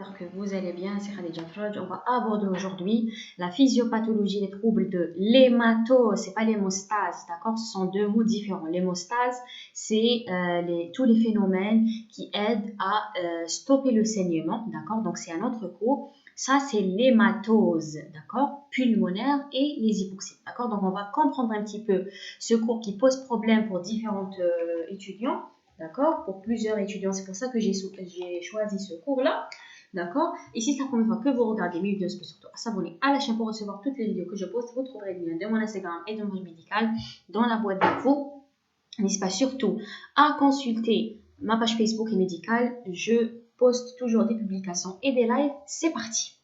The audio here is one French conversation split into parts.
J'espère que vous allez bien, c'est Khadija Fraj. On va aborder aujourd'hui la physiopathologie des troubles de l'hématose. C'est pas l'hémostase, d'accord? Ce sont deux mots différents. L'hémostase, c'est tous les phénomènes qui aident à stopper le saignement, d'accord? Donc c'est un autre cours. Ça, c'est l'hématose, d'accord? Pulmonaire et les hypoxies, d'accord? Donc on va comprendre un petit peu ce cours qui pose problème pour différents étudiants, d'accord? Pour plusieurs étudiants, c'est pour ça que j'ai choisi ce cours-là. D'accord? Et si c'est la première fois que vous regardez mes vidéos, n'hésitez surtout à s'abonner à la chaîne pour recevoir toutes les vidéos que je poste. Vous trouverez le lien de mon Instagram et de mon page médicale dans la boîte d'infos. N'hésitez pas surtout à consulter ma page Facebook et médicale. Je poste toujours des publications et des lives. C'est parti.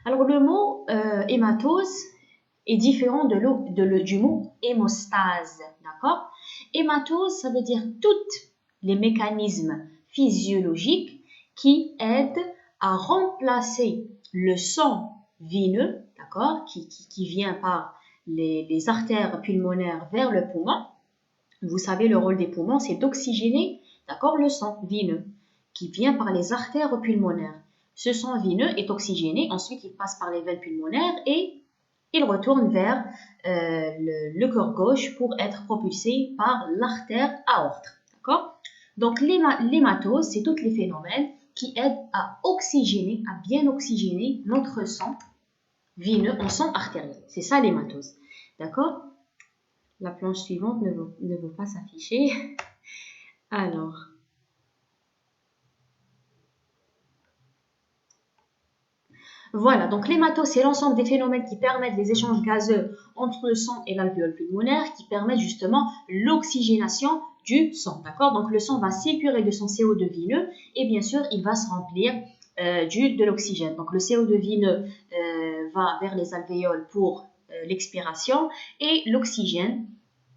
Alors, le mot hématose est différent du mot hémostase. D'accord? Hématose, ça veut dire tous les mécanismes physiologiques qui aident à remplacer le sang veineux, d'accord, qui vient par les artères pulmonaires vers le poumon. Vous savez, le rôle des poumons, c'est d'oxygéner, d'accord, le sang veineux qui vient par les artères pulmonaires. Ce sang veineux est oxygéné, ensuite il passe par les veines pulmonaires et il retourne vers le cœur gauche pour être propulsé par l'artère aorte, d'accord? Donc l'hématose, c'est tous les phénomènes qui aident à oxygéner, à bien oxygéner notre sang veineux en sang artériel. C'est ça l'hématose, d'accord? La planche suivante ne veut pas s'afficher. Alors, voilà, donc l'hématose, c'est l'ensemble des phénomènes qui permettent les échanges gazeux entre le sang et l'alvéole pulmonaire, qui permettent justement l'oxygénation du sang, d'accord? Donc le sang va s'épurer de son CO2 vineux et bien sûr, il va se remplir de l'oxygène. Donc le CO2 vineux va vers les alvéoles pour l'expiration et l'oxygène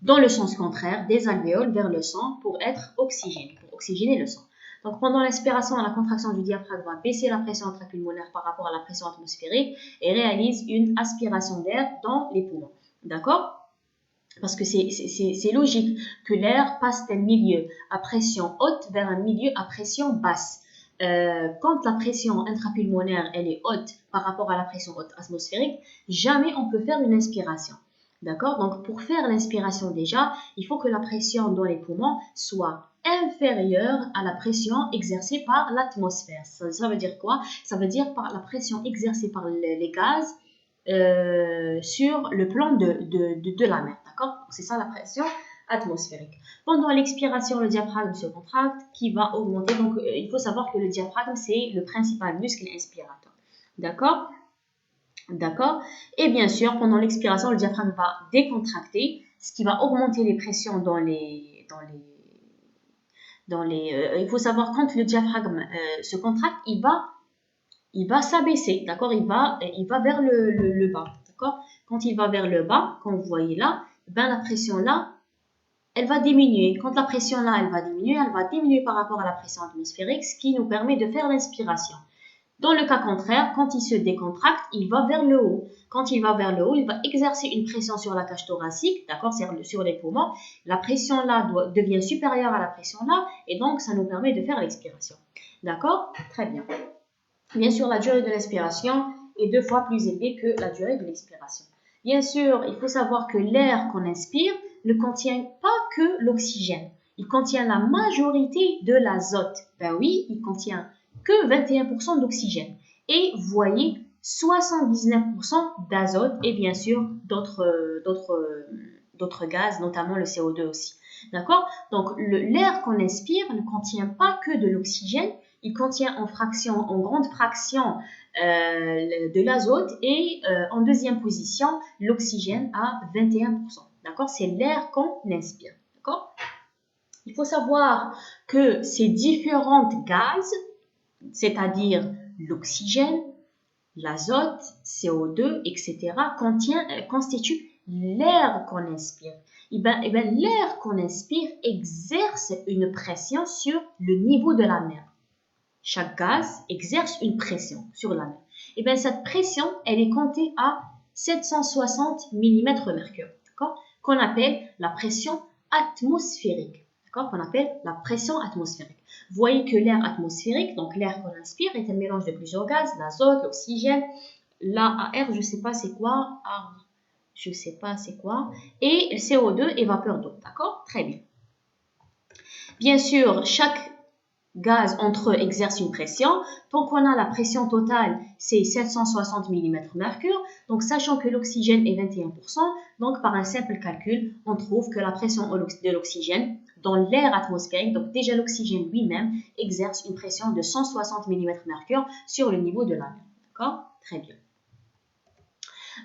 dans le sens contraire des alvéoles vers le sang pour être oxygéné, pour oxygéner le sang. Donc, pendant l'inspiration et la contraction du diaphragme va baisser la pression intrapulmonaire par rapport à la pression atmosphérique et réalise une aspiration d'air dans les poumons. D'accord? Parce que c'est logique que l'air passe d'un milieu à pression haute vers un milieu à pression basse. Quand la pression intrapulmonaire elle est haute par rapport à la pression haute atmosphérique, jamais on peut faire une inspiration. D'accord? Donc, pour faire l'inspiration déjà, il faut que la pression dans les poumons soit inférieure à la pression exercée par l'atmosphère. Ça veut dire quoi? Ça veut dire par la pression exercée par les gaz sur le plan de la mer. D'accord? C'est ça la pression atmosphérique. Pendant l'expiration, le diaphragme se contracte qui va augmenter. Donc, il faut savoir que le diaphragme, c'est le principal muscle inspirateur. D'accord? D'accord? Et bien sûr, pendant l'expiration, le diaphragme va décontracter, ce qui va augmenter les pressions il faut savoir quand le diaphragme se contracte, il va s'abaisser, d'accord? Il va vers le bas, d'accord? Quand il va vers le bas, comme vous voyez là, ben la pression là, elle va diminuer. Quand la pression là, elle va diminuer par rapport à la pression atmosphérique, ce qui nous permet de faire l'inspiration. Dans le cas contraire, quand il se décontracte, il va vers le haut. Quand il va vers le haut, il va exercer une pression sur la cage thoracique, d'accord, sur les poumons. La pression là devient supérieure à la pression là, et donc ça nous permet de faire l'expiration. D'accord? Très bien. Bien sûr, la durée de l'inspiration est 2 fois plus élevée que la durée de l'expiration. Bien sûr, il faut savoir que l'air qu'on inspire ne contient pas que l'oxygène. Il contient la majorité de l'azote. Ben oui, il contient que 21% d'oxygène. Et vous voyez, 79% d'azote et bien sûr d'autres gaz, notamment le CO2 aussi. D'accord? Donc l'air qu'on inspire ne contient pas que de l'oxygène, il contient en grande fraction de l'azote et en deuxième position l'oxygène à 21%. D'accord? C'est l'air qu'on inspire. D'accord? Il faut savoir que ces différentes gaz, c'est-à-dire l'oxygène, l'azote, CO2, etc., constituent l'air qu'on inspire. Et bien, l'air qu'on inspire exerce une pression sur le niveau de la mer. Chaque gaz exerce une pression sur la mer. Et bien, cette pression, elle est comptée à 760 mm mercure, qu'on appelle la pression atmosphérique. d'accord, qu'on appelle la pression atmosphérique. Vous voyez que l'air atmosphérique, donc l'air qu'on inspire, est un mélange de plusieurs gaz, l'azote, l'oxygène, l'AR, je ne sais pas c'est quoi, je ne sais pas c'est quoi, et le CO2 et vapeur d'eau, d'accord? Très bien. Bien sûr, chaque gaz entre eux exerce une pression. Donc, on a la pression totale, c'est 760 mmHg. Donc, sachant que l'oxygène est 21%, donc par un simple calcul, on trouve que la pression de l'oxygène dans l'air atmosphérique, donc déjà l'oxygène lui-même, exerce une pression de 160 mmHg sur le niveau de la mer. D'accord? Très bien.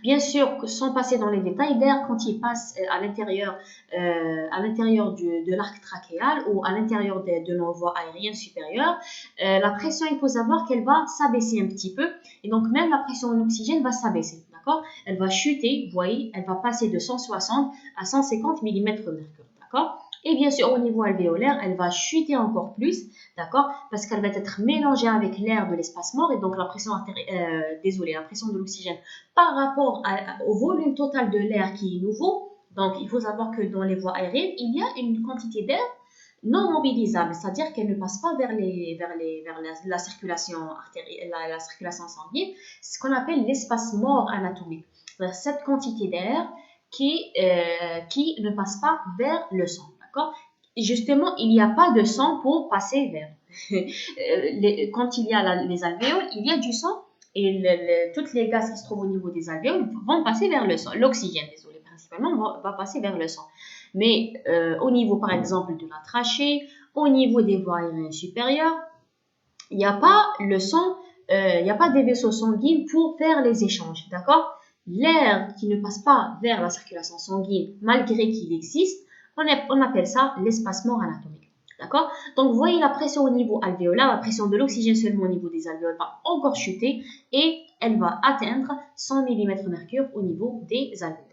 Bien sûr, sans passer dans les détails, l'air, quand il passe à l'intérieur de l'arc trachéal ou à l'intérieur de nos voies aériennes supérieures, la pression, il faut savoir qu'elle va s'abaisser un petit peu. Et donc, même la pression en oxygène va s'abaisser. D'accord? Elle va chuter, vous voyez, elle va passer de 160 à 150 mmHg. D'accord? Et bien sûr, au niveau alvéolaire, elle va chuter encore plus, d'accord? Parce qu'elle va être mélangée avec l'air de l'espace mort et donc la pression la pression de l'oxygène par rapport au volume total de l'air qui est nouveau. Donc, il faut savoir que dans les voies aériennes, il y a une quantité d'air non mobilisable, c'est-à-dire qu'elle ne passe pas vers la circulation artérielle, la circulation sanguine, ce qu'on appelle l'espace mort anatomique. C'est-à-dire cette quantité d'air qui ne passe pas vers le sang. Et justement, il n'y a pas de sang pour passer vers. Quand il y a les alvéoles, il y a du sang et toutes les gaz qui se trouvent au niveau des alvéoles vont passer vers le sang. L'oxygène, désolé, principalement, va passer vers le sang. Mais au niveau, par exemple, de la trachée, au niveau des voies aériennes supérieures, il n'y a pas le sang, il n'y a pas des vaisseaux sanguins pour faire les échanges, d'accord? L'air qui ne passe pas vers la circulation sanguine, malgré qu'il existe, on appelle ça l'espacement anatomique. D'accord? Donc, vous voyez la pression au niveau alvéolaire, la pression de l'oxygène seulement au niveau des alvéoles va encore chuter et elle va atteindre 100 mmHg au niveau des alvéoles.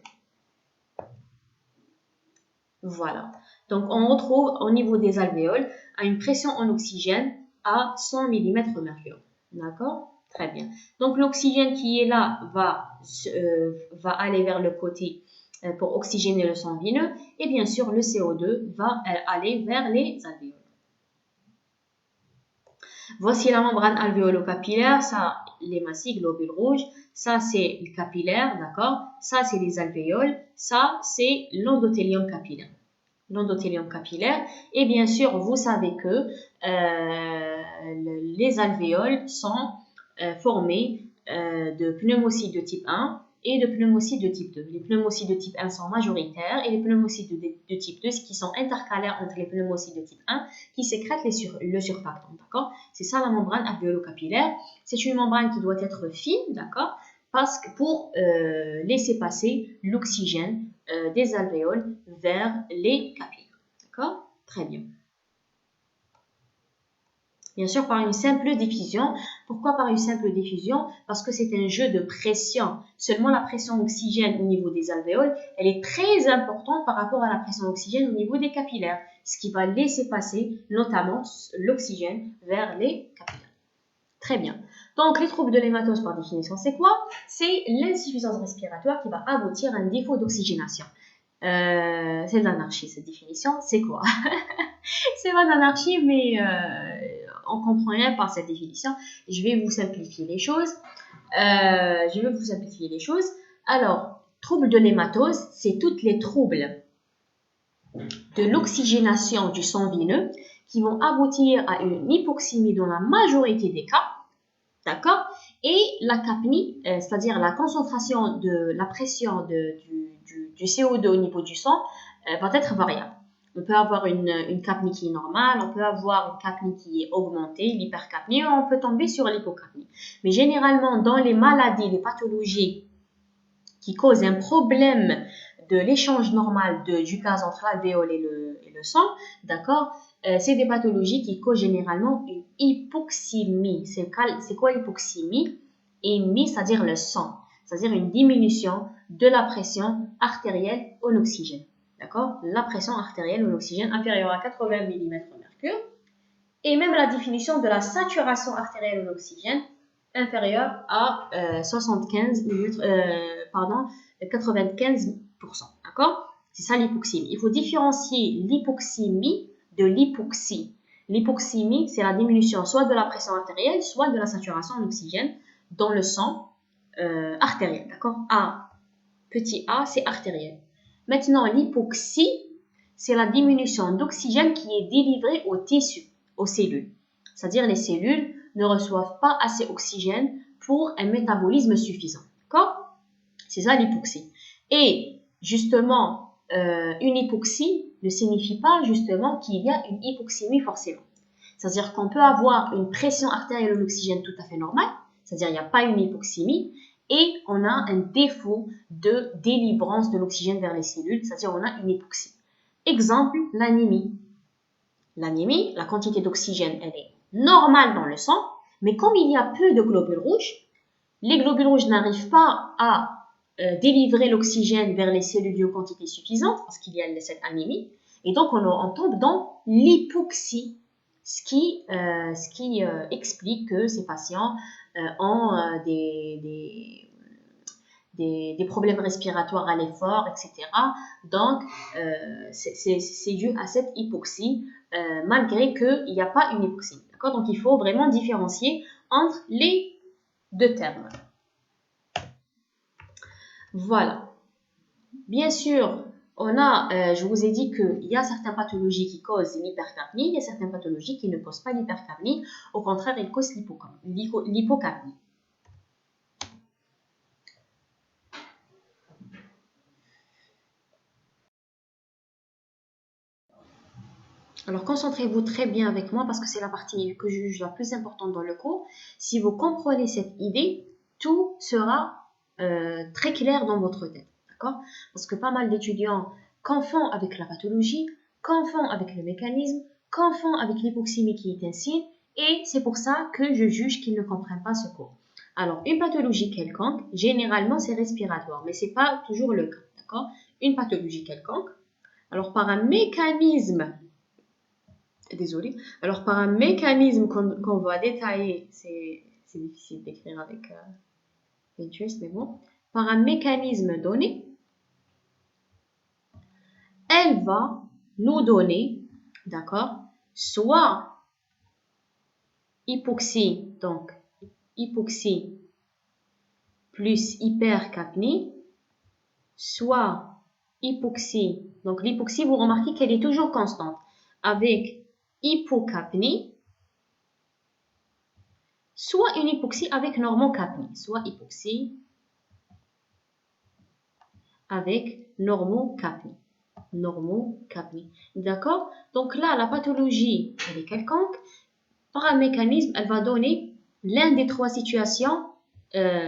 Voilà. Donc, on retrouve au niveau des alvéoles à une pression en oxygène à 100 mmHg. D'accord? Très bien. Donc, l'oxygène qui est là va aller vers le côté pour oxygéner le sang veineux et bien sûr le CO2 va aller vers les alvéoles. Voici la membrane alvéolo-capillaire, ça les massifs globules rouges, ça c'est le capillaire, d'accord? Ça c'est les alvéoles, ça c'est l'endothélium capillaire. L'endothélium capillaire et bien sûr vous savez que les alvéoles sont formés de pneumocytes de type 1 et de pneumocytes de type 2. Les pneumocytes de type 1 sont majoritaires et les pneumocytes de type 2 qui sont intercalaires entre les pneumocytes de type 1 qui sécrètent le surfactant, d'accord? C'est ça la membrane alvéolo-capillaire. C'est une membrane qui doit être fine, d'accord? Parce que pour laisser passer l'oxygène des alvéoles vers les capillaires, d'accord? Très bien. Bien sûr, par une simple diffusion. Pourquoi par une simple diffusion? Parce que c'est un jeu de pression. Seulement la pression oxygène au niveau des alvéoles, elle est très importante par rapport à la pression oxygène au niveau des capillaires, ce qui va laisser passer notamment l'oxygène vers les capillaires. Très bien. Donc, les troubles de l'hématose par définition, c'est quoi? C'est l'insuffisance respiratoire qui va aboutir à un défaut d'oxygénation. C'est de l'anarchie, cette définition. C'est quoi? C'est pas de l'anarchie, mais on comprend rien par cette définition. Je vais vous simplifier les choses. Alors, trouble de l'hématose, c'est tous les troubles de l'oxygénation du sang veineux qui vont aboutir à une hypoxémie dans la majorité des cas. D'accord? Et la capnie, c'est-à-dire la concentration de la pression du CO2 au niveau du sang, va être variable. On peut avoir une capnie qui est normale, on peut avoir une capnie qui est augmentée, l'hypercapnie, on peut tomber sur l'hypocapnie. Mais généralement, dans les maladies, les pathologies qui causent un problème de l'échange normal du gaz entre l'alvéole et le sang, d'accord, c'est des pathologies qui causent généralement une hypoxémie. C'est quoi l'hypoxémie? Hémie, c'est-à-dire le sang, c'est-à-dire une diminution de la pression artérielle en oxygène. D'accord? La pression artérielle en oxygène inférieure à 80 mmHg et même la définition de la saturation artérielle en oxygène inférieure à 95%. D'accord? C'est ça l'hypoxémie. Il faut différencier l'hypoxémie de l'hypoxie. L'hypoxémie, c'est la diminution soit de la pression artérielle, soit de la saturation en oxygène dans le sang artériel. D'accord? Petit a, c'est artériel. Maintenant, l'hypoxie, c'est la diminution d'oxygène qui est délivrée aux tissus, aux cellules. C'est-à-dire les cellules ne reçoivent pas assez d'oxygène pour un métabolisme suffisant. D'accord? C'est ça l'hypoxie. Et justement, une hypoxie ne signifie pas justement qu'il y a une hypoxémie forcément. C'est-à-dire qu'on peut avoir une pression artérielle de l'oxygène tout à fait normale, c'est-à-dire il n'y a pas une hypoxémie, et on a un défaut de délivrance de l'oxygène vers les cellules, c'est-à-dire on a une hypoxie. Exemple, l'anémie. L'anémie, la quantité d'oxygène, elle est normale dans le sang, mais comme il y a peu de globules rouges, les globules rouges n'arrivent pas à délivrer l'oxygène vers les cellules en quantité suffisante, parce qu'il y a cette anémie, et donc on tombe dans l'hypoxie, ce qui explique que ces patients ont des problèmes respiratoires à l'effort, etc. Donc, c'est dû à cette hypoxie, malgré qu'il n'y a pas une hypoxie. D'accord? Donc, il faut vraiment différencier entre les deux termes. Voilà. Bien sûr, je vous ai dit qu'il y a certaines pathologies qui causent l'hypercapnie, il y a certaines pathologies qui ne causent pas l'hypercapnie. Au contraire, elles causent l'hypocapnie. Alors, concentrez-vous très bien avec moi parce que c'est la partie que je juge la plus importante dans le cours. Si vous comprenez cette idée, tout sera très clair dans votre tête. D'accord? Parce que pas mal d'étudiants confondent avec la pathologie, confondent avec le mécanisme, confondent avec l'hypoxémie qui est un signe, et c'est pour ça que je juge qu'ils ne comprennent pas ce cours. Alors, une pathologie quelconque, généralement c'est respiratoire, mais ce n'est pas toujours le cas. D'accord? Une pathologie quelconque, alors par un mécanisme alors, par un mécanisme qu'on va détailler, c'est difficile d'écrire avec Pinterest, mais bon. Par un mécanisme donné, elle va nous donner, d'accord, soit hypoxie, donc hypoxie plus hypercapnie, soit hypoxie, donc l'hypoxie, vous remarquez qu'elle est toujours constante, avec hypocapnie, soit une hypoxie avec normocapnie, soit hypoxie avec normocapnie. D'accord? Donc là, la pathologie, elle est quelconque. Par un mécanisme, elle va donner l'un des trois situations qu'on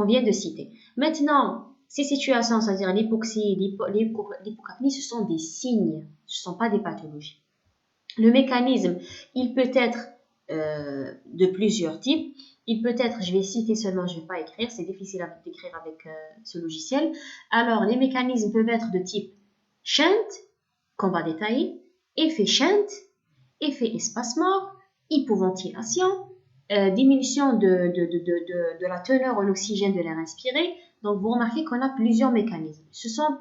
vient de citer. Maintenant, ces situations, c'est-à-dire l'hypoxie, l'hypocapnie, ce sont des signes, ce ne sont pas des pathologies. Le mécanisme, il peut être de plusieurs types. Il peut être, je vais citer seulement, je ne vais pas écrire, c'est difficile à décrire avec ce logiciel. Alors, les mécanismes peuvent être de type shunt, qu'on va détailler, effet shunt, effet espace-mort, hypoventilation, diminution de la teneur en oxygène de l'air inspiré. Donc, vous remarquez qu'on a plusieurs mécanismes. Ce sont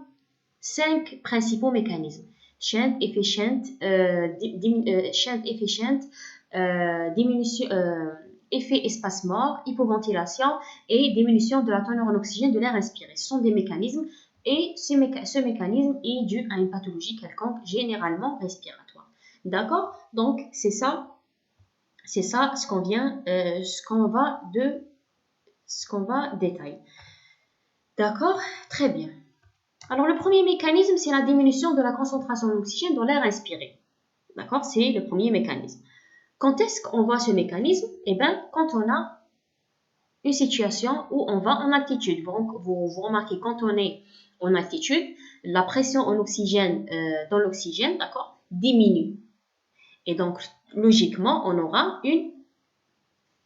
5 principaux mécanismes. Shunt, effet shunt, effet shunt, diminution, effet espace-mort, hypoventilation et diminution de la teneur en oxygène de l'air inspiré. Ce sont des mécanismes et ce mécanisme est dû à une pathologie quelconque, généralement respiratoire. D'accord? Donc, c'est ça ce qu'on va détailler. D'accord? Très bien. Alors, le premier mécanisme, c'est la diminution de la concentration d'oxygène dans l'air inspiré. D'accord? C'est le premier mécanisme. Quand est-ce qu'on voit ce mécanisme? Eh bien, quand on a une situation où on va en altitude. Vous remarquez, quand on est en altitude, la pression en oxygène, dans l'oxygène, d'accord, diminue. Et donc, logiquement, on aura une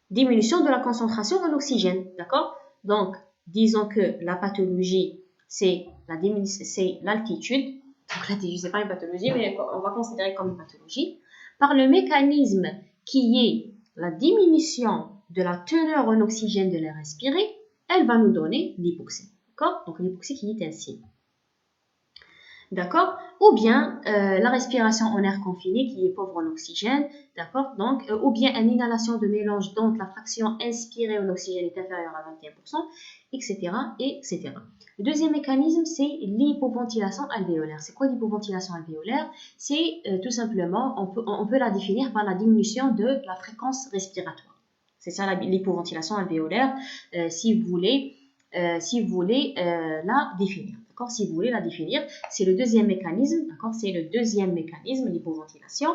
diminution de la concentration en oxygène, d'accord? Donc, disons que la pathologie, c'est l'altitude. Donc, l'altitude, ce n'est pas une pathologie, mais on va considérer comme une pathologie. Par le mécanisme qui est la diminution de la teneur en oxygène de l'air inspiré, elle va nous donner l'hypoxie. D'accord? Donc, l'hypoxie qui est un signe. D'accord? Ou bien la respiration en air confiné qui est pauvre en oxygène, d'accord? Donc, ou bien une inhalation de mélange dont la fraction inspirée en oxygène est inférieure à 21%, etc., etc. Le deuxième mécanisme, c'est l'hypoventilation alvéolaire. C'est quoi l'hypoventilation alvéolaire? C'est tout simplement, on peut la définir par la diminution de la fréquence respiratoire. C'est ça l'hypoventilation alvéolaire, si vous voulez la définir. Si vous voulez la définir, c'est le deuxième mécanisme, c'est le deuxième mécanisme, l'hypoventilation.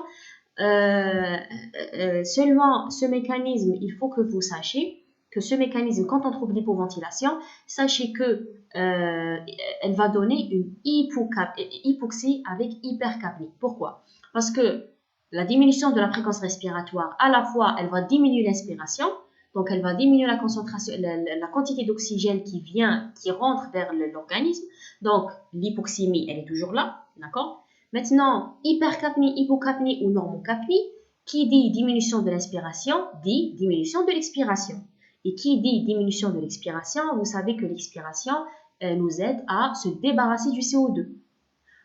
Seulement, ce mécanisme, il faut que vous sachiez que ce mécanisme, quand on trouve l'hypoventilation, sachez que elle va donner une hypoxie avec hypercapnie. Pourquoi? Parce que la diminution de la fréquence respiratoire, à la fois, elle va diminuer l'inspiration, donc elle va diminuer la concentration, la quantité d'oxygène qui rentre vers l'organisme. Donc l'hypoxémie, elle est toujours là, d'accord? Maintenant, hypercapnie, hypocapnie ou normocapnie, qui dit diminution de l'inspiration, dit diminution de l'expiration. Et qui dit diminution de l'expiration, vous savez que l'expiration nous aide à se débarrasser du CO2.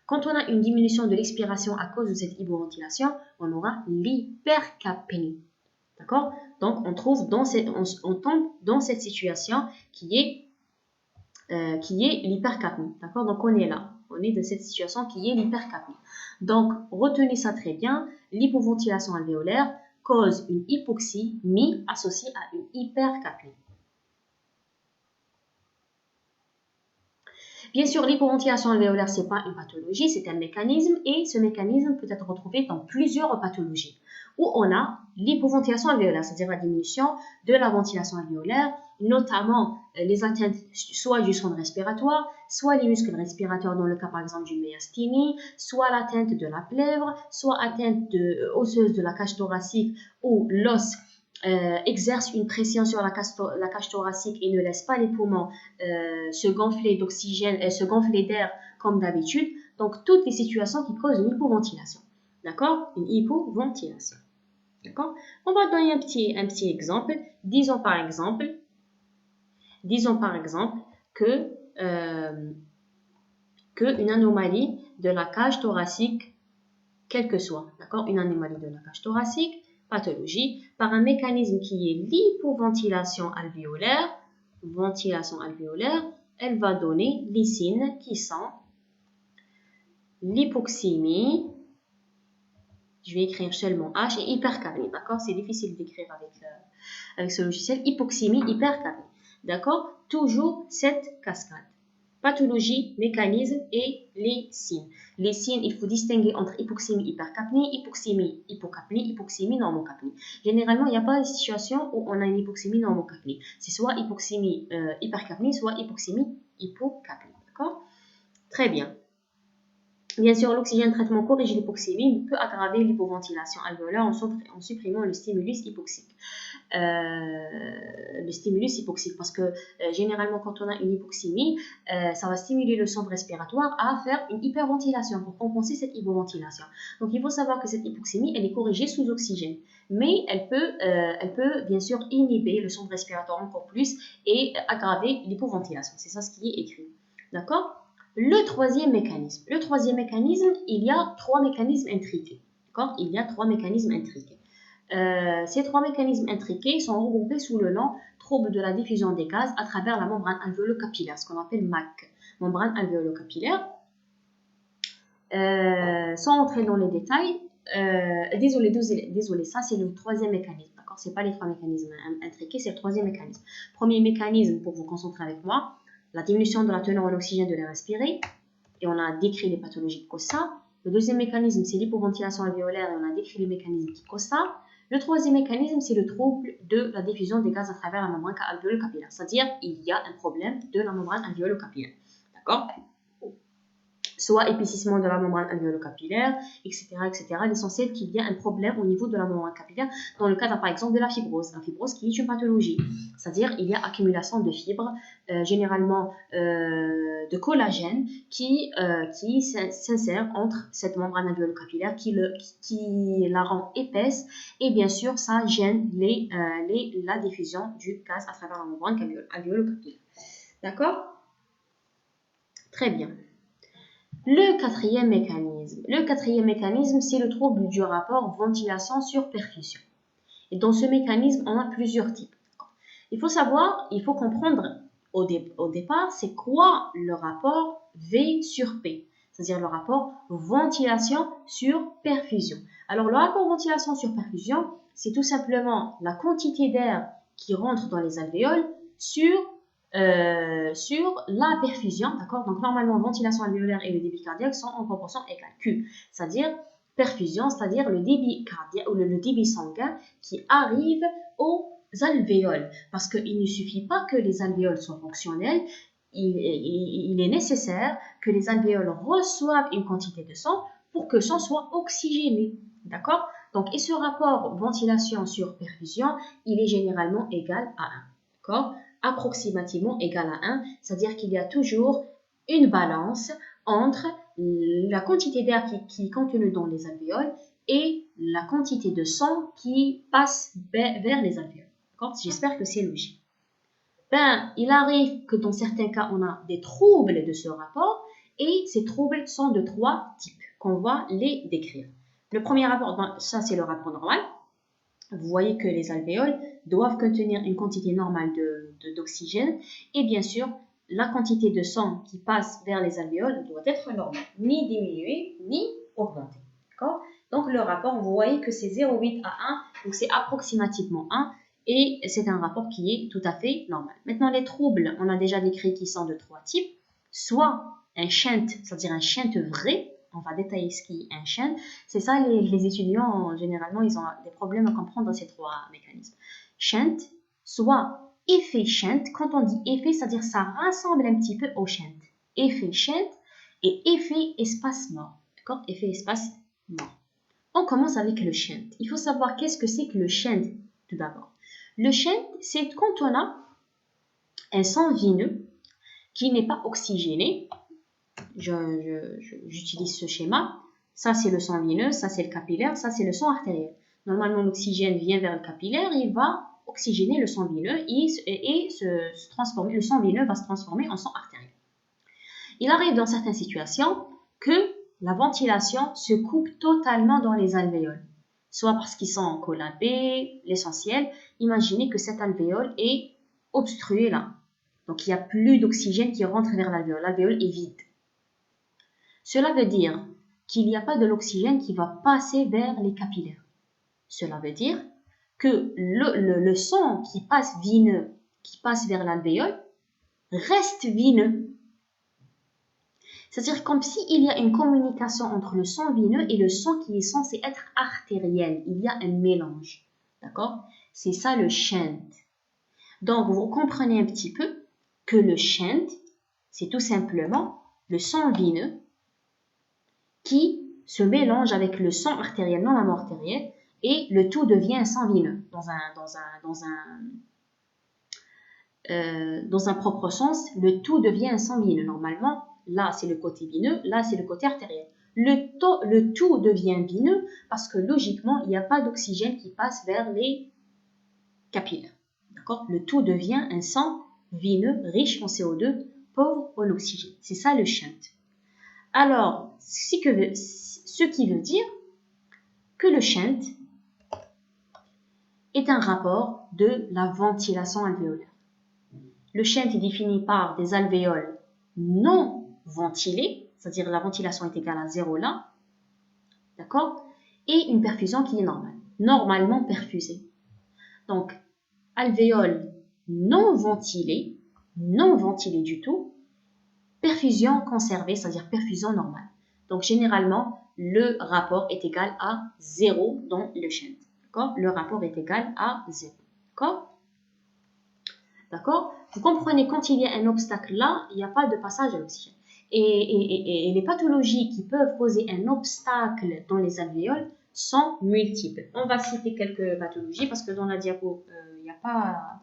Quand on a une diminution de l'expiration à cause de cette hypoventilation, on aura l'hypercapnie. D'accord? Donc, on tombe dans cette situation qui est l'hypercapnie. D'accord? Donc, on est là. On est dans cette situation qui est l'hypercapnie. Donc, retenez ça très bien. L'hypoventilation alvéolaire cause une hypoxémie associée à une hypercapnie. Bien sûr, l'hypoventilation alvéolaire, ce n'est pas une pathologie, c'est un mécanisme et ce mécanisme peut être retrouvé dans plusieurs pathologies où on a l'hypoventilation alvéolaire, c'est-à-dire la diminution de la ventilation alvéolaire, notamment les atteintes soit du sonde respiratoire, soit les muscles respirateurs dans le cas par exemple du myasténie, soit l'atteinte de la plèvre, soit atteinte osseuse de la cage thoracique où l'os exerce une pression sur la cage thoracique et ne laisse pas les poumons se gonfler d'oxygène, se gonfler d'air comme d'habitude. Donc, toutes les situations qui causent une hypoventilation. D'accord? Une hypoventilation. D'accord? On va donner un petit exemple. Disons par exemple que une anomalie de la cage thoracique, quelle que soit, d'accord? Une anomalie de la cage thoracique, pathologie, par un mécanisme qui est l'hypoventilation alvéolaire, elle va donner les signes qui sont l'hypoxémie, je vais écrire seulement H, et hypercapnie, d'accord? C'est difficile d'écrire avec ce logiciel, hypoxémie, hypercapnie, d'accord? Toujours cette cascade. Pathologie, mécanisme et les signes. Les signes, il faut distinguer entre hypoxémie, hypercapnie, hypoxémie, hypocapnie, hypoxémie, normocapnie. Généralement, il n'y a pas de situation où on a une hypoxémie, normocapnie. C'est soit hypoxémie, hypercapnie, soit hypoxémie, hypocapnie. D'accord? Très bien. Bien sûr, l'oxygène traitement corrige l'hypoxémie, mais peut aggraver l'hypoventilation alvéolaire en supprimant le stimulus hypoxique. Parce que généralement quand on a une hypoxémie, ça va stimuler le centre respiratoire à faire une hyperventilation pour compenser cette hypoventilation. Donc il faut savoir que cette hypoxémie, elle est corrigée sous oxygène, mais elle peut bien sûr inhiber le centre respiratoire encore plus et aggraver l'hypoventilation. C'est ça ce qui est écrit. D'accord? Le troisième mécanisme, il y a trois mécanismes intriqués. D'accord? Il y a trois mécanismes intriqués. Ces trois mécanismes intriqués sont regroupés sous le nom trouble de la diffusion des gaz à travers la membrane alvéolo-capillaire, ce qu'on appelle MAC, membrane alvéolo-capillaire. Sans entrer dans les détails, désolé, ça c'est le troisième mécanisme, d'accord? C'est pas les trois mécanismes intriqués, c'est le troisième mécanisme. Premier mécanisme, pour vous concentrer avec moi, la diminution de la teneur en oxygène de l'air respiré, et on a décrit les pathologies qui causent ça. Le deuxième mécanisme, c'est l'hypoventilation alvéolaire, et on a décrit les mécanismes qui causent ça. Le troisième mécanisme, c'est le trouble de la diffusion des gaz à travers la membrane alvéolo-capillaire, c'est-à-dire il y a un problème de la membrane alvéolo-capillaire. D'accord? Soit épaississement de la membrane alvéolo-capillaire, etc., etc. L'essentiel qu'il y a un problème au niveau de la membrane capillaire dans le cadre par exemple de la fibrose. La fibrose qui est une pathologie, c'est-à-dire il y a accumulation de fibres, généralement de collagène qui s'insère entre cette membrane alvéolo-capillaire qui la rend épaisse et bien sûr ça gêne la diffusion du gaz à travers la membrane alvéolo-capillaire. D'accord? Très bien. Le quatrième mécanisme, c'est le trouble du rapport ventilation sur perfusion. Et dans ce mécanisme, on a plusieurs types. Il faut savoir, il faut comprendre au départ, c'est quoi le rapport V sur P, c'est-à-dire le rapport ventilation sur perfusion. Alors, le rapport ventilation sur perfusion, c'est tout simplement la quantité d'air qui rentre dans les alvéoles sur la perfusion, d'accord? Donc, normalement, ventilation alvéolaire et le débit cardiaque sont en proportion égale. Q, c'est-à-dire perfusion, c'est-à-dire le débit cardiaque ou le débit sanguin qui arrive aux alvéoles. Parce qu'il ne suffit pas que les alvéoles soient fonctionnelles, il est nécessaire que les alvéoles reçoivent une quantité de sang pour que le sang soit oxygéné. D'accord? Donc, et ce rapport ventilation sur perfusion, il est généralement égal à 1. D'accord? Approximativement égal à 1, c'est-à-dire qu'il y a toujours une balance entre la quantité d'air qui est contenue dans les alvéoles et la quantité de sang qui passe vers les alvéoles. J'espère que c'est logique. Il arrive que dans certains cas, on a des troubles de ce rapport et ces troubles sont de 3 types qu'on va les décrire. Le premier rapport, ça c'est le rapport normal. Vous voyez que les alvéoles doivent contenir une quantité normale d'oxygène et bien sûr, la quantité de sang qui passe vers les alvéoles doit être normale, ni diminuée ni augmentée. Donc le rapport, vous voyez que c'est 0,8 à 1, donc c'est approximativement 1 et c'est un rapport qui est tout à fait normal. Maintenant les troubles, on a déjà décrit qu'ils sont de 3 types, soit un shunt, c'est-à-dire un shunt vrai. On va détailler ce qui est un shunt. C'est ça, les étudiants, généralement, ils ont des problèmes à comprendre ces 3 mécanismes. Shunt, soit effet shunt. Quand on dit effet, c'est-à-dire ça rassemble un petit peu au shunt. Effet shunt et effet espace mort. D'accord? Effet espace mort. On commence avec le shunt. Il faut savoir qu'est-ce que c'est que le shunt, tout d'abord. Le shunt, c'est quand on a un sang vineux qui n'est pas oxygéné. J'utilise ce schéma. Ça, c'est le sang vineux, ça, c'est le capillaire, ça, c'est le sang artériel. Normalement, l'oxygène vient vers le capillaire, il va oxygéner le sang vineux et se transformer, le sang vineux va se transformer en sang artériel. Il arrive dans certaines situations que la ventilation se coupe totalement dans les alvéoles, soit parce qu'ils sont collabés, l'essentiel. Imaginez que cette alvéole est obstruée là. Donc, il n'y a plus d'oxygène qui rentre vers l'alvéole. L'alvéole est vide. Cela veut dire qu'il n'y a pas de l'oxygène qui va passer vers les capillaires. Cela veut dire que le sang qui passe vineux, qui passe vers l'alvéole, reste vineux. C'est-à-dire comme s'il y a une communication entre le sang vineux et le sang qui est censé être artériel. Il y a un mélange. D'accord? C'est ça le shunt. Donc, vous comprenez un petit peu que le shunt, c'est tout simplement le sang vineux qui se mélange avec le sang artériel, normalement artériel, et le tout devient un sang vineux. Dans un propre sens, le tout devient un sang vineux. Normalement, là, c'est le côté vineux, là, c'est le côté artériel. Le tout devient vineux parce que logiquement, il n'y a pas d'oxygène qui passe vers les capillaires. D'accord? Le tout devient un sang vineux, riche en CO2, pauvre en oxygène. C'est ça le shunt. Alors, ce qui veut dire que le shunt est un rapport de la ventilation alvéolaire. Le shunt est défini par des alvéoles non ventilées, c'est-à-dire la ventilation est égale à 0 là, d'accord? Et une perfusion qui est normale, normalement perfusée. Donc, alvéoles non ventilées du tout, perfusion conservée, c'est-à-dire perfusion normale. Donc, généralement, le rapport est égal à 0 dans le shunt. D'accord? Le rapport est égal à 0. D'accord? D'accord? Vous comprenez, quand il y a un obstacle là, il n'y a pas de passage à l'oxygène. Et les pathologies qui peuvent causer un obstacle dans les alvéoles sont multiples. On va citer quelques pathologies parce que dans la diapo, il n'y a pas...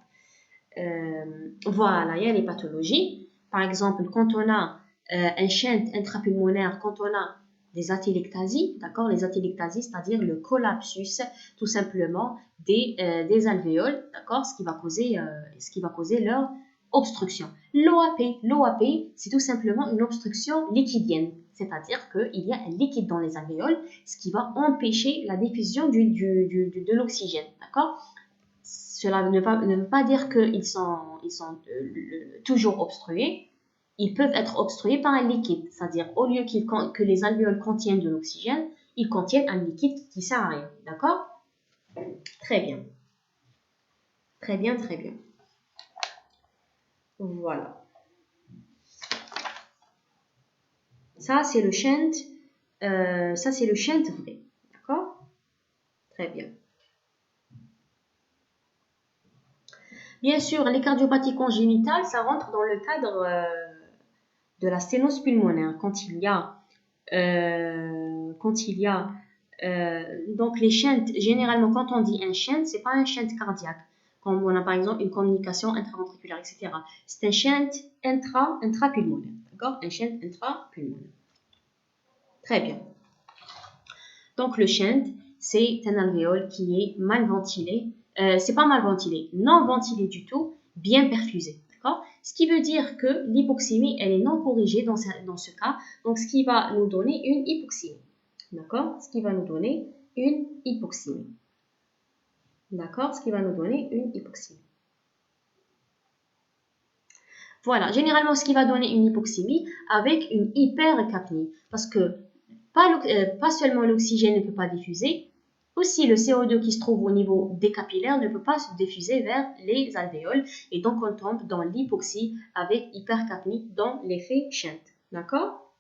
voilà, il y a les pathologies. Par exemple, quand on a un shunt intrapulmonaire, quand on a des atelectasies, d'accord, les atelectasies, c'est-à-dire le collapsus, tout simplement, des alvéoles, d'accord, ce qui va causer leur obstruction. L'OAP, c'est tout simplement une obstruction liquidienne, c'est-à-dire qu'il y a un liquide dans les alvéoles, ce qui va empêcher la diffusion de l'oxygène, d'accord? Cela ne veut pas dire qu'ils sont toujours obstrués. Ils peuvent être obstrués par un liquide, c'est-à-dire au lieu que les alvéoles contiennent de l'oxygène, ils contiennent un liquide qui ne sert à rien, d'accord? Très bien. Très bien, très bien. Voilà. Ça, c'est le shunt. Ça, c'est le shunt vrai. D'accord? Très bien. Bien sûr, les cardiopathies congénitales, ça rentre dans le cadre de la sténose pulmonaire. Quand il y a donc les shunts, généralement, quand on dit un shunt, c'est pas un shunt cardiaque. Quand on a par exemple une communication intraventriculaire, etc. C'est un shunt intrapulmonaire. D'accord? Un shunt intrapulmonaire. Très bien. Donc le shunt, c'est un alvéole qui est mal ventilé. C'est pas mal ventilé, non ventilé du tout, bien perfusé. D'accord? Ce qui veut dire que l'hypoxémie, elle est non corrigée dans ce cas. Donc, ce qui va nous donner une hypoxémie. D'accord? Ce qui va nous donner une hypoxémie. D'accord? Ce qui va nous donner une hypoxémie. Voilà, généralement, ce qui va donner une hypoxémie avec une hypercapnie. Parce que pas seulement l'oxygène ne peut pas diffuser, aussi le CO2 qui se trouve au niveau des capillaires ne peut pas se diffuser vers les alvéoles. Et donc, on tombe dans l'hypoxie avec hypercapnie dans l'effet shunt. D'accord?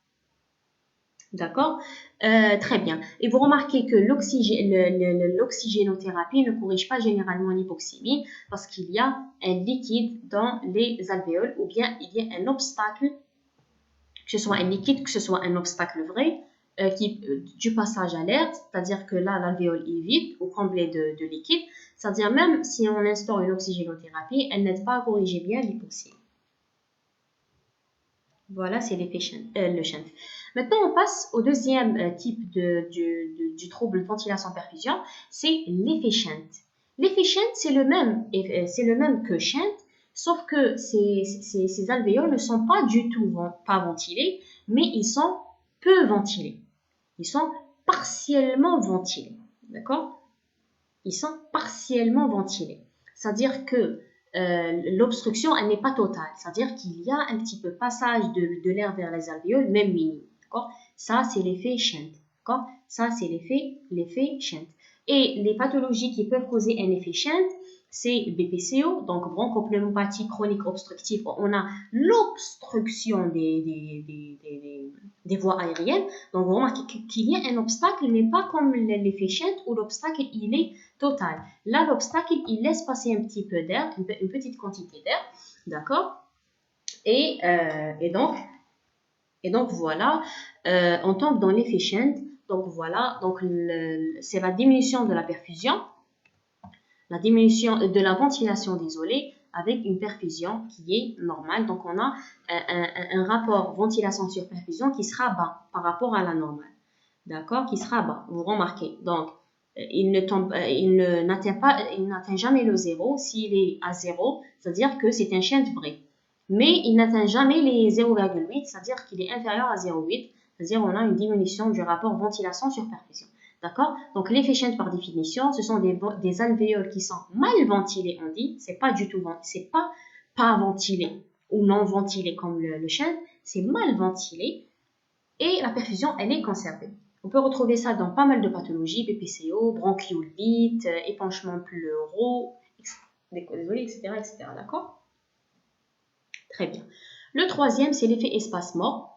D'accord? Très bien. Et vous remarquez que l'oxygénothérapie ne corrige pas généralement l'hypoxémie parce qu'il y a un liquide dans les alvéoles ou bien il y a un obstacle, que ce soit un liquide, que ce soit un obstacle vrai, du passage à l'air, c'est-à-dire que là, l'alvéole est vide ou comblée de liquide, c'est-à-dire même si on instaure une oxygénothérapie, elle n'aide pas à corriger bien l'hypoxémie. Voilà, c'est l'effet le shunt. Maintenant, on passe au deuxième type du trouble ventilation-perfusion, c'est l'effet shunt. L'effet shunt, c'est le même que shunt, sauf que ces alvéoles ne sont pas du tout pas ventilés, mais ils sont peu ventilés. Ils sont partiellement ventilés. D'accord? Ils sont partiellement ventilés. C'est-à-dire que l'obstruction, elle n'est pas totale. C'est-à-dire qu'il y a un petit peu passage de l'air vers les alvéoles, même minime. D'accord? Ça, c'est l'effet shunt. D'accord? Ça, c'est l'effet shunt. Et les pathologies qui peuvent causer un effet shunt, c'est BPCO, donc bronchopneumopathie chronique obstructive. On a l'obstruction des voies aériennes. Donc, vous remarquez qu'il y a un obstacle, mais pas comme l'effet shunt où l'obstacle, il est total. Là, l'obstacle, il laisse passer un petit peu d'air, une petite quantité d'air, d'accord? Et donc, voilà, on tombe dans l'effet shunt. Donc, voilà, donc c'est la diminution de la perfusion, la diminution de la ventilation des isolés avec une perfusion qui est normale. Donc, on a un rapport ventilation sur perfusion qui sera bas par rapport à la normale. D'accord? Qui sera bas. Vous remarquez. Donc, il n'atteint jamais le zéro. S'il est à 0, c'est-à-dire que c'est un shunt vrai. Mais il n'atteint jamais les 0,8, c'est-à-dire qu'il est inférieur à 0,8. C'est-à-dire qu'on a une diminution du rapport ventilation sur perfusion. D'accord? Donc, l'effet shunt, par définition, ce sont des alvéoles qui sont mal ventilés, on dit. C'est pas du tout ventilé. C'est pas ventilé ou non ventilé comme le shunt. C'est mal ventilé. Et la perfusion, elle est conservée. On peut retrouver ça dans pas mal de pathologies, BPCO, bronchiolite, épanchement pleuraux, etc., etc. D'accord? Très bien. Le troisième, c'est l'effet espace-mort.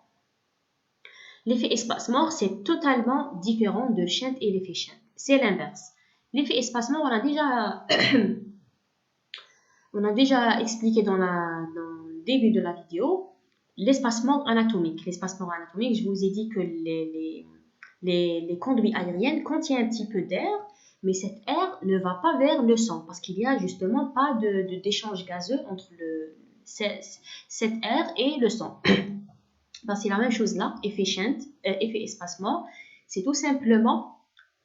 L'effet espace-mort, c'est totalement différent de shunt et l'effet shunt. C'est l'inverse. L'effet espace-mort, on a déjà expliqué dans le début de la vidéo l'espacement anatomique. L'espacement anatomique, je vous ai dit que les conduits aériennes contiennent un petit peu d'air, mais cet air ne va pas vers le sang parce qu'il n'y a justement pas d'échange gazeux entre cet air et le sang. Ben, c'est la même chose là, effet shunt, effet espace-mort. C'est tout simplement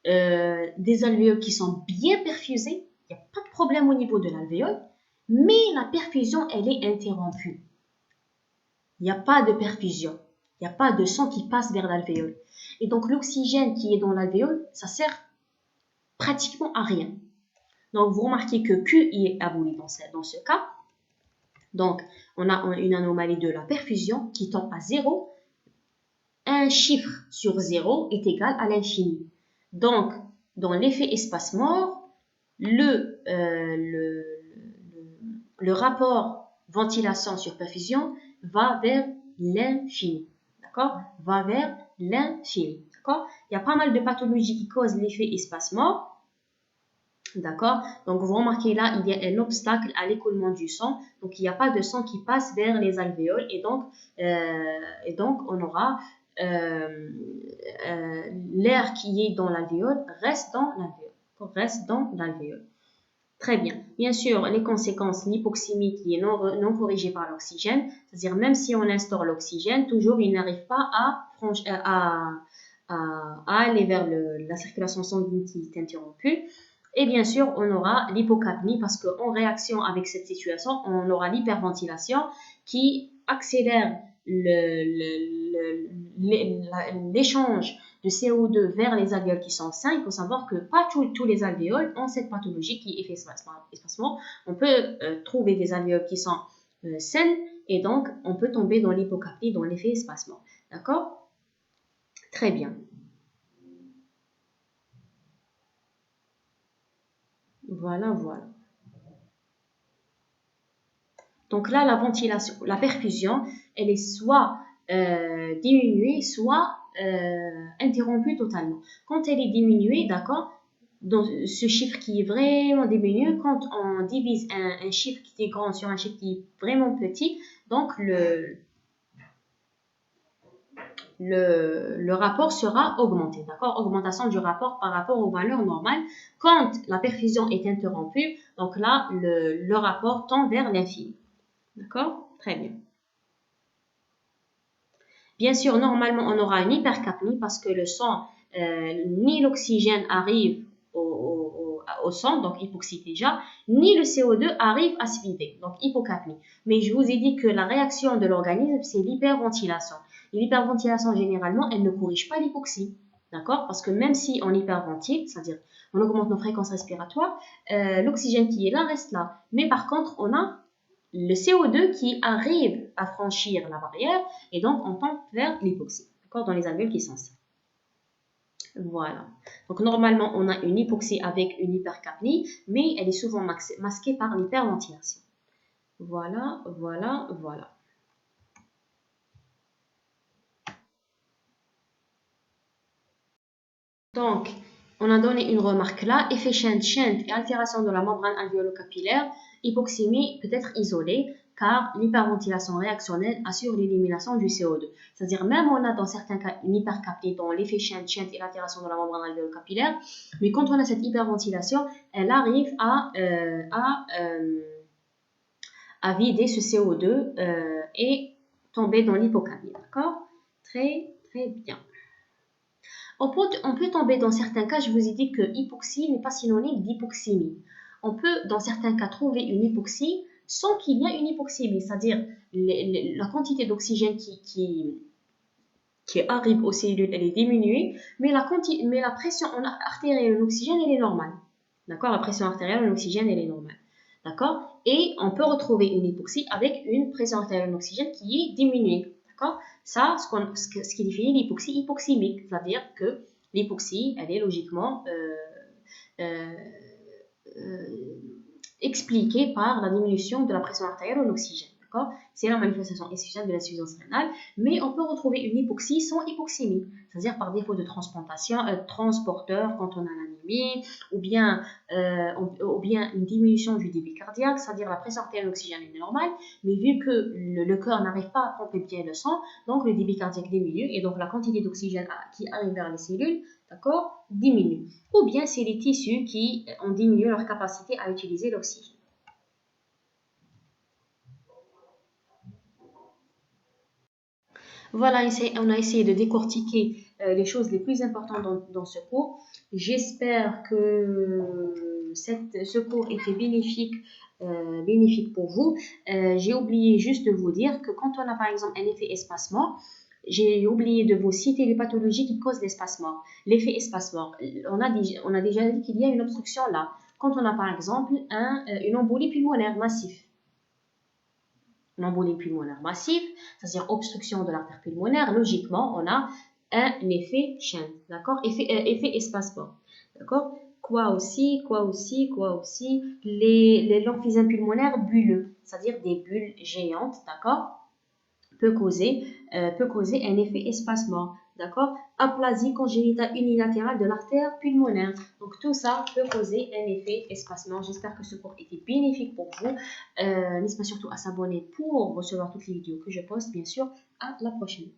des alvéoles qui sont bien perfusés. Il n'y a pas de problème au niveau de l'alvéole, mais la perfusion, elle est interrompue. Il n'y a pas de perfusion. Il n'y a pas de sang qui passe vers l'alvéole. Et donc, l'oxygène qui est dans l'alvéole, ça sert pratiquement à rien. Donc, vous remarquez que Q est aboli dans ce cas. Donc, on a une anomalie de la perfusion qui tend à 0. Un chiffre sur 0 est égal à l'infini. Donc, dans l'effet espace-mort, le rapport ventilation sur perfusion va vers l'infini. D'accord? Va vers l'infini. D'accord? Il y a pas mal de pathologies qui causent l'effet espace-mort. D'accord? Donc, vous remarquez là, il y a un obstacle à l'écoulement du sang. Donc, il n'y a pas de sang qui passe vers les alvéoles. Et donc on aura l'air qui est dans l'alvéole reste dans l'alvéole. Très bien. Bien sûr, les conséquences, l'hypoxémie qui est non corrigée par l'oxygène, c'est-à-dire même si on instaure l'oxygène, toujours il n'arrive pas à aller vers la circulation sanguine qui est interrompue. Et bien sûr, on aura l'hypocapnie parce qu'en réaction avec cette situation, on aura l'hyperventilation qui accélère l'échange de CO2 vers les alvéoles qui sont sains. Il faut savoir que pas tous les alvéoles ont cette pathologie qui est effet espacement. On peut trouver des alvéoles qui sont saines et donc on peut tomber dans l'hypocapnie, dans l'effet espacement. D'accord? Très bien. Voilà. Donc là, la ventilation, la perfusion, elle est soit diminuée, soit interrompue totalement. Quand elle est diminuée, d'accord, dans ce chiffre qui est vraiment diminué, quand on divise un chiffre qui est grand sur un chiffre qui est vraiment petit, donc le rapport sera augmenté, d'accord? Augmentation du rapport par rapport aux valeurs normales. Quand la perfusion est interrompue, donc là, le rapport tend vers l'infini. D'accord? Très bien. Bien sûr, normalement, on aura une hypercapnie parce que le sang, ni l'oxygène arrive au sang, donc hypoxie déjà, ni le CO2 arrive à se vider, donc hypocapnie. Mais je vous ai dit que la réaction de l'organisme, c'est l'hyperventilation. Et l'hyperventilation, généralement, elle ne corrige pas l'hypoxie. D'accord? Parce que même si on hyperventile, c'est-à-dire on augmente nos fréquences respiratoires, l'oxygène qui est là reste là. Mais par contre, on a le CO2 qui arrive à franchir la barrière et donc on tend vers l'hypoxie, d'accord, dans les alvéoles qui sont sains. Voilà. Donc normalement, on a une hypoxie avec une hypercapnie, mais elle est souvent masquée par l'hyperventilation. Voilà. Donc, on a donné une remarque là, effet shunt et altération de la membrane alvéolo-capillaire, hypoxémie peut être isolée car l'hyperventilation réactionnelle assure l'élimination du CO2. C'est-à-dire même on a dans certains cas une hypercapnie dans l'effet shunt et l'altération de la membrane alvéolo-capillaire, mais quand on a cette hyperventilation, elle arrive à vider ce CO2 et tomber dans l'hypocapnie. D'accord? Très bien. On peut tomber dans certains cas, je vous ai dit que hypoxie n'est pas synonyme d'hypoxémie. On peut dans certains cas trouver une hypoxie sans qu'il y ait une hypoxémie, c'est-à-dire la quantité d'oxygène qui arrive aux cellules, elle est diminuée, mais la pression artérielle en oxygène, elle est normale. D'accord? La pression artérielle en oxygène, elle est normale. D'accord? Et on peut retrouver une hypoxie avec une pression artérielle en oxygène qui est diminuée. D'accord? Ça, ce qui définit l'hypoxie hypoxémique, c'est-à-dire que l'hypoxie, elle est logiquement expliquée par la diminution de la pression artérielle en oxygène. C'est la manifestation essentielle de l'insuffisance rénale, mais on peut retrouver une hypoxie sans hypoxémie, c'est-à-dire par défaut de transplantation, transporteur quand on a l'anémie, ou bien une diminution du débit cardiaque, c'est-à-dire la pression artérielle d'oxygène est normale, mais vu que le cœur n'arrive pas à pomper bien le sang, donc le débit cardiaque diminue, et donc la quantité d'oxygène qui arrive vers les cellules, d'accord, diminue. Ou bien c'est les tissus qui ont diminué leur capacité à utiliser l'oxygène. Voilà, on a essayé de décortiquer les choses les plus importantes dans ce cours. J'espère que ce cours était bénéfique pour vous. J'ai oublié juste de vous dire que quand on a par exemple un effet espacement, j'ai oublié de vous citer les pathologies qui causent l'espacement, l'effet espacement. On a déjà dit qu'il y a une obstruction là. Quand on a par exemple une embolie pulmonaire massive. Une embolie pulmonaire massive, c'est-à-dire obstruction de l'artère pulmonaire, logiquement, on a un effet chaîne, d'accord? Effet espacement, d'accord? Quoi aussi, l'emphysème pulmonaire bulleux, c'est-à-dire des bulles géantes, d'accord? Peut causer un effet espacement, d'accord? Aplasie congénitale unilatérale de l'artère pulmonaire. Donc tout ça peut causer un effet espacement. J'espère que ce cours était bénéfique pour vous. N'hésitez pas surtout à s'abonner pour recevoir toutes les vidéos que je poste, bien sûr. À la prochaine.